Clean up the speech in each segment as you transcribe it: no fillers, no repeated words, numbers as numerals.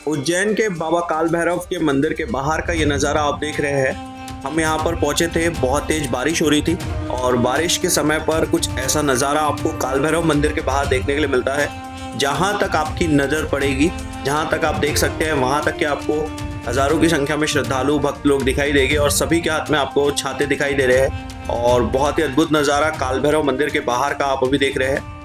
उज्जैन के बाबा काल भैरव के मंदिर के बाहर का ये नज़ारा आप देख रहे हैं। हम यहाँ पर पहुँचे थे, बहुत तेज बारिश हो रही थी और बारिश के समय पर कुछ ऐसा नज़ारा आपको काल भैरव मंदिर के बाहर देखने के लिए मिलता है। जहाँ तक आपकी नज़र पड़ेगी, जहाँ तक आप देख सकते हैं, वहाँ तक के आपको हज़ारों की संख्या में श्रद्धालु भक्त लोग दिखाई देंगे और सभी के हाथ में आपको छाते दिखाई दे रहे हैं। और बहुत ही अद्भुत नज़ारा काल भैरव मंदिर के बाहर का आप अभी देख रहे हैं।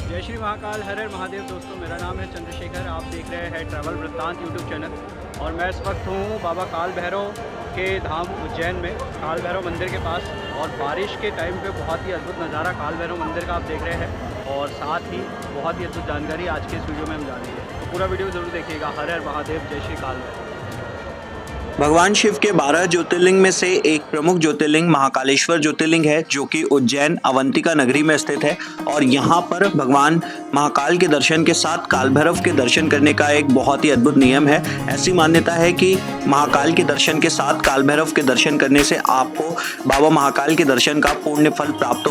जय श्री महाकाल, हर हर महादेव। दोस्तों, मेरा नाम है चंद्रशेखर। आप देख रहे हैं ट्रैवल वृत्तांत यूट्यूब चैनल और मैं इस वक्त हूँ बाबा काल भैरव के धाम उज्जैन में, काल भैरव मंदिर के पास। और बारिश के टाइम पे बहुत ही अद्भुत नज़ारा काल भैरव मंदिर का आप देख रहे हैं और साथ ही बहुत ही अद्भुत जानकारी आज के इस वीडियो में हम जानेंगे। तो पूरा वीडियो ज़रूर देखिएगा। हर हर महादेव, जय श्री काल भैरव। भगवान शिव के 12 ज्योतिर्लिंग में से एक प्रमुख ज्योतिर्लिंग महाकालेश्वर ज्योतिर्लिंग है, जो कि उज्जैन अवंतिका नगरी में स्थित है। और यहाँ पर भगवान महाकाल के दर्शन के साथ काल भैरव के दर्शन करने का एक बहुत ही अद्भुत नियम है। ऐसी मान्यता है कि महाकाल के दर्शन के साथ काल भैरव के दर्शन करने से आपको बाबा महाकाल के दर्शन का पूर्ण फल प्राप्त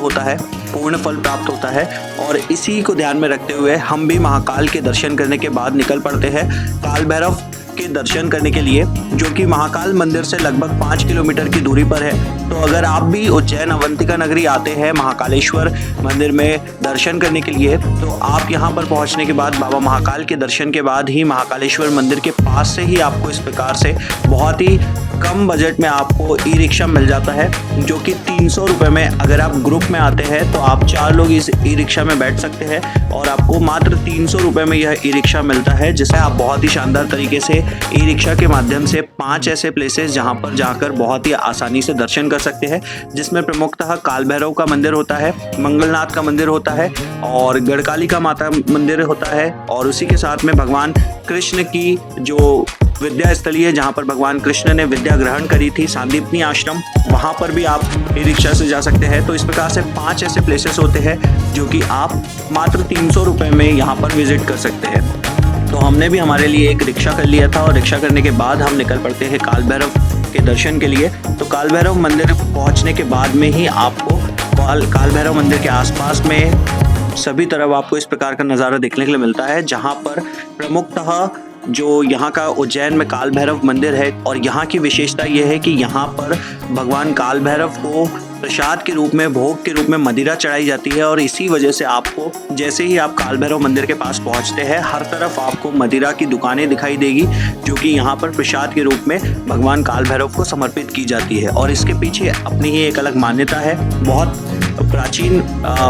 होता है। और इसी को ध्यान में रखते हुए हम भी महाकाल के दर्शन करने के बाद निकल पड़ते हैं काल भैरव के दर्शन करने के लिए, जो कि महाकाल मंदिर से लगभग 5 किलोमीटर की दूरी पर है। तो अगर आप भी उज्जैन अवंतिका नगरी आते हैं महाकालेश्वर मंदिर में दर्शन करने के लिए, तो आप यहां पर पहुंचने के बाद बाबा महाकाल के दर्शन के बाद ही महाकालेश्वर मंदिर के पास से ही आपको इस प्रकार से बहुत ही कम बजट में आपको ई रिक्शा मिल जाता है, जो कि 300 रुपये में, अगर आप ग्रुप में आते हैं तो आप 4 लोग इस ई रिक्शा में बैठ सकते हैं और आपको मात्र 300 रुपये में यह ई रिक्शा मिलता है, जिसे आप बहुत ही शानदार तरीके से ई रिक्शा के माध्यम से 5 ऐसे प्लेसेस जहां पर जाकर बहुत ही आसानी से दर्शन कर सकते हैं, जिसमें प्रमुखतः काल भैरव का मंदिर होता है, मंगलनाथ का मंदिर होता है और गढ़कालिका माता मंदिर होता है। और उसी के साथ में भगवान कृष्ण की जो विद्या स्थली है, जहाँ पर भगवान कृष्ण ने विद्या ग्रहण करी थी, सांदीपनी आश्रम, वहाँ पर भी आप ई रिक्शा से जा सकते हैं। तो इस प्रकार से 5 ऐसे प्लेसेस होते हैं जो कि आप मात्र 300 रुपये में यहाँ पर विजिट कर सकते हैं। तो हमने भी हमारे लिए एक रिक्शा कर लिया था और रिक्शा करने के बाद हम निकल पड़ते हैं काल भैरव के दर्शन के लिए। तो काल भैरव मंदिर पहुँचने के बाद में ही आपको काल भैरव मंदिर के आसपास में सभी तरफ आपको इस प्रकार का नज़ारा देखने के लिए मिलता है, जहाँ पर प्रमुखतः जो यहाँ का उज्जैन में काल भैरव मंदिर है। और यहाँ की विशेषता यह है कि यहाँ पर भगवान काल भैरव को प्रसाद के रूप में, भोग के रूप में मदिरा चढ़ाई जाती है। और इसी वजह से आपको जैसे ही आप काल भैरव मंदिर के पास पहुँचते हैं, हर तरफ आपको मदिरा की दुकानें दिखाई देगी, जो कि यहाँ पर प्रसाद के रूप में भगवान काल भैरव को समर्पित की जाती है। और इसके पीछे अपनी ही एक अलग मान्यता है, बहुत प्राचीन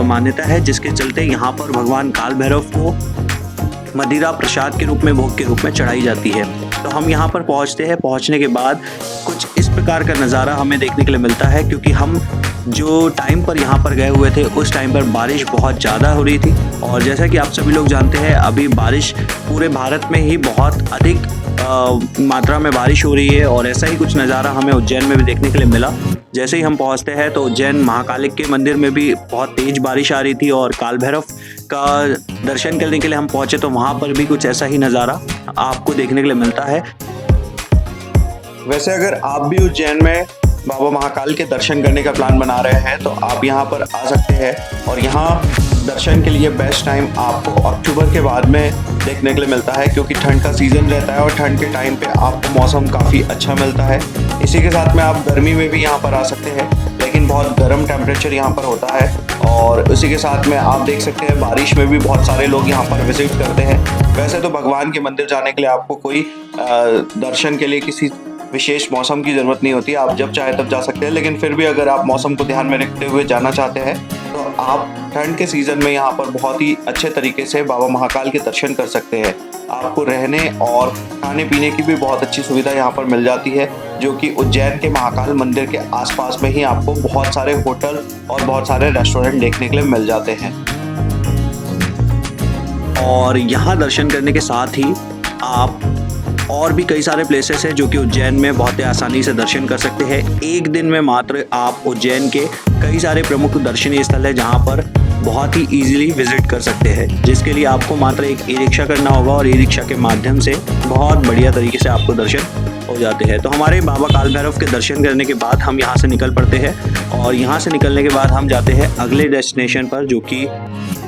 मान्यता है, जिसके चलते यहाँ पर भगवान काल भैरव को मदिरा प्रसाद के रूप में, भोग के रूप में चढ़ाई जाती है। तो हम यहाँ पर पहुँचते हैं। पहुँचने के बाद कुछ इस प्रकार का नज़ारा हमें देखने के लिए मिलता है, क्योंकि हम जो टाइम पर यहाँ पर गए हुए थे उस टाइम पर बारिश बहुत ज़्यादा हो रही थी। और जैसा कि आप सभी लोग जानते हैं, अभी बारिश पूरे भारत में ही बहुत अधिक मात्रा में बारिश हो रही है। और ऐसा ही कुछ नज़ारा हमें उज्जैन में भी देखने के लिए मिला। जैसे ही हम पहुँचते हैं तो उज्जैन महाकालिक के मंदिर में भी बहुत तेज़ बारिश आ रही थी और काल भैरव का दर्शन करने के लिए हम पहुँचे तो वहाँ पर भी कुछ ऐसा ही नज़ारा आपको देखने के लिए मिलता है। वैसे अगर आप भी उज्जैन में बाबा महाकाल के दर्शन करने का प्लान बना रहे हैं तो आप यहाँ पर आ सकते हैं। और यहाँ दर्शन के लिए बेस्ट टाइम आपको अक्टूबर के बाद में देखने के लिए मिलता है, क्योंकि ठंड का सीज़न रहता है और ठंड के टाइम पे आपको मौसम काफ़ी अच्छा मिलता है। इसी के साथ में आप गर्मी में भी यहाँ पर आ सकते हैं, लेकिन बहुत गर्म टेम्परेचर यहाँ पर होता है। और उसी के साथ में आप देख सकते हैं बारिश में भी बहुत सारे लोग यहाँ पर विजिट करते हैं। वैसे तो भगवान के मंदिर जाने के लिए आपको कोई दर्शन के लिए किसी विशेष मौसम की ज़रूरत नहीं होती, आप जब चाहे तब जा सकते हैं। लेकिन फिर भी अगर आप मौसम को ध्यान में रखते हुए जाना चाहते हैं तो आप ठंड के सीज़न में यहाँ पर बहुत ही अच्छे तरीके से बाबा महाकाल के दर्शन कर सकते हैं। आपको रहने और खाने पीने की भी बहुत अच्छी सुविधा यहाँ पर मिल जाती है, जो कि उज्जैन के महाकाल मंदिर के आसपास में ही आपको बहुत सारे होटल और बहुत सारे रेस्टोरेंट देखने के लिए मिल जाते हैं। और यहाँ दर्शन करने के साथ ही आप और भी कई सारे प्लेसेस हैं जो कि उज्जैन में बहुत ही आसानी से दर्शन कर सकते हैं। एक दिन में मात्र आप उज्जैन के कई सारे प्रमुख दर्शनीय स्थल है जहां पर बहुत ही इजीली विजिट कर सकते हैं, जिसके लिए आपको मात्र एक ई रिक्शा करना होगा और ई रिक्शा के माध्यम से बहुत बढ़िया तरीके से आपको दर्शन हो जाते हैं। तो हमारे बाबा काल भैरव के दर्शन करने के बाद हम यहाँ से निकल पड़ते हैं और यहाँ से निकलने के बाद हम जाते हैं अगले डेस्टिनेशन पर, जो कि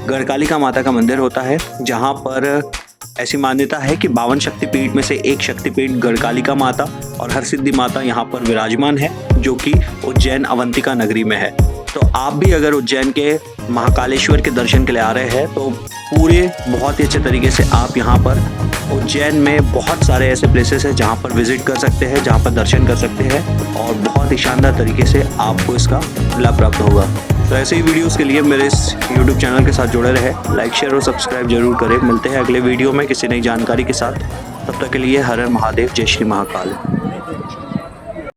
गढ़कालिका माता का मंदिर होता है, जहाँ पर ऐसी मान्यता है कि 52 शक्तिपीठ में से एक शक्तिपीठ गढ़कालिका माता और हरसिद्धि माता यहाँ पर विराजमान है, जो कि उज्जैन अवंतिका नगरी में है। तो आप भी अगर उज्जैन के महाकालेश्वर के दर्शन के लिए आ रहे हैं तो पूरे बहुत ही अच्छे तरीके से आप यहाँ पर उज्जैन में बहुत सारे ऐसे प्लेसेस हैं जहाँ पर विजिट कर सकते हैं, जहाँ पर दर्शन कर सकते हैं और बहुत ही शानदार तरीके से आपको इसका लाभ प्राप्त होगा। तो ऐसे ही वीडियोस के लिए मेरे इस यूट्यूब चैनल के साथ जुड़े रहे, लाइक शेयर और सब्सक्राइब जरूर करें। मिलते हैं अगले वीडियो में किसी नई जानकारी के साथ। तब तक के लिए हर हर महादेव, जय श्री महाकाल।